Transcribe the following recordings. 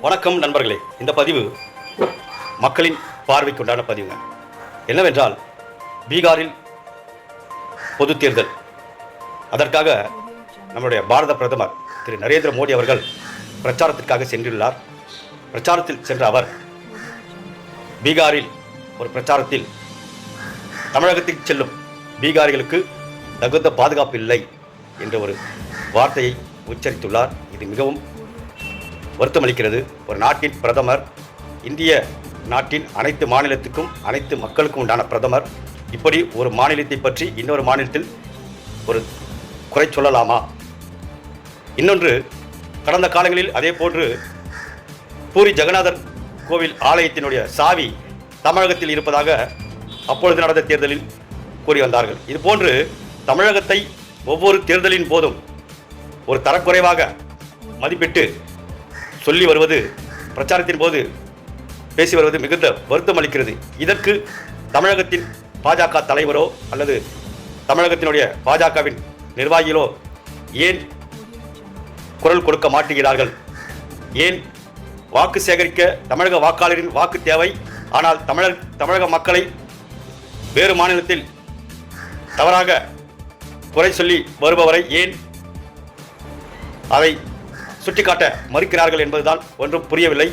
வணக்கம் நண்பர்களே. இந்த பதிவு மக்களின் பார்வைக்குண்டான பதிவுங்க. என்னவென்றால், பீகாரில் பொது தேர்தல். அதற்காக நம்முடைய பாரத பிரதமர் திரு நரேந்திர மோடி அவர்கள் பிரச்சாரத்திற்காக சென்றுள்ளார். பிரச்சாரத்தில் சென்ற அவர் பீகாரில் ஒரு பிரச்சாரத்தில் தமிழகத்துக்கு செல்லும் பீகாரிகளுக்கு தகுந்த பாதுகாப்பு இல்லை என்ற ஒரு வார்த்தையை உச்சரித்துள்ளார். இது மிகவும் வருத்தமளிக்கிறது. ஒரு நாட்டின் பிரதமர், இந்திய நாட்டின் அனைத்து மாநிலத்துக்கும் அனைத்து மக்களுக்கும் உண்டான பிரதமர் இப்படி ஒரு மாநிலத்தை பற்றி இன்னொரு மாநிலத்தில் ஒரு குறை சொல்லலாமா? இன்னொன்று, கடந்த காலங்களில் அதே போன்று பூரி ஜெகநாதர் கோவில் ஆலயத்தினுடைய சாவி தமிழகத்தில் இருப்பதாக அப்பொழுது நடந்த தேர்தலில் கூறி வந்தார்கள். இதுபோன்று தமிழகத்தை ஒவ்வொரு தேர்தலின் போதும் ஒரு தரக்குறைவாக மதிப்பிட்டு சொல்லி வருவது, பிரச்சாரத்தின் போது பேசி வருவது மிகுந்த வருத்தம் அளிக்கிறது. இதற்கு தமிழகத்தின் பாஜக தலைவரோ அல்லது தமிழகத்தினுடைய பாஜகவின் நிர்வாகிகளோ ஏன் குரல் கொடுக்க மாட்டுகிறார்கள்? ஏன் வாக்கு சேகரிக்க தமிழக வாக்காளரின் வாக்கு தேவை, ஆனால் தமிழக மக்களை வேறு மாநிலத்தில் தவறாக குறை சொல்லி வருபவரை ஏன் அதை சுட்டிக்காட்ட மறுக்கிறார்கள் என்பதுதான் ஒன்றும் புரியவில்லை.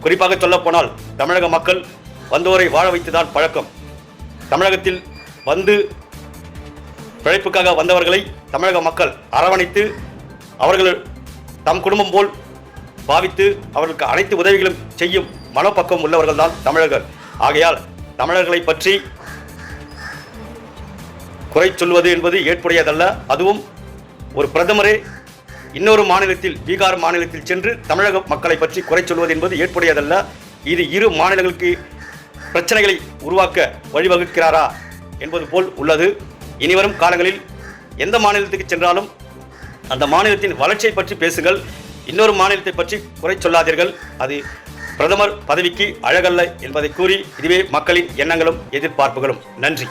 குறிப்பாக சொல்லப்போனால், தமிழக மக்கள் வந்தோரை வாழ வைத்துதான் பழக்கம். தமிழகத்தில் வந்து பிழைப்புக்காக வந்தவர்களை தமிழக மக்கள் அரவணைத்து அவர்கள் தம் குடும்பம் போல் பாவித்து அவர்களுக்கு அனைத்து உதவிகளும் செய்யும் மனப்பக்குவம் உள்ளவர்கள் தான் தமிழர்கள். ஆகையால் தமிழர்களை பற்றி குறை சொல்வது என்பது ஏற்புடையதல்ல. அதுவும் ஒரு பிரதமரே இன்னொரு மாநிலத்தில், பீகார் மாநிலத்தில் சென்று தமிழக மக்களை பற்றி குறை சொல்வது என்பது ஏற்புடையதல்ல. இது இரு மாநிலங்களுக்கு பிரச்சனைகளை உருவாக்க வழிவகுக்கிறாரா என்பது போல் உள்ளது. இனிவரும் காலங்களில் எந்த மாநிலத்துக்கு சென்றாலும் அந்த மாநிலத்தின் வளர்ச்சியை பற்றி பேசுங்கள், இன்னொரு மாநிலத்தை பற்றி குறை சொல்லாதீர்கள். அது பிரதமர் பதவிக்கு அழகல்ல என்பதை கூறி, இதுவே மக்களின் எண்ணங்களும் எதிர்பார்ப்புகளும். நன்றி.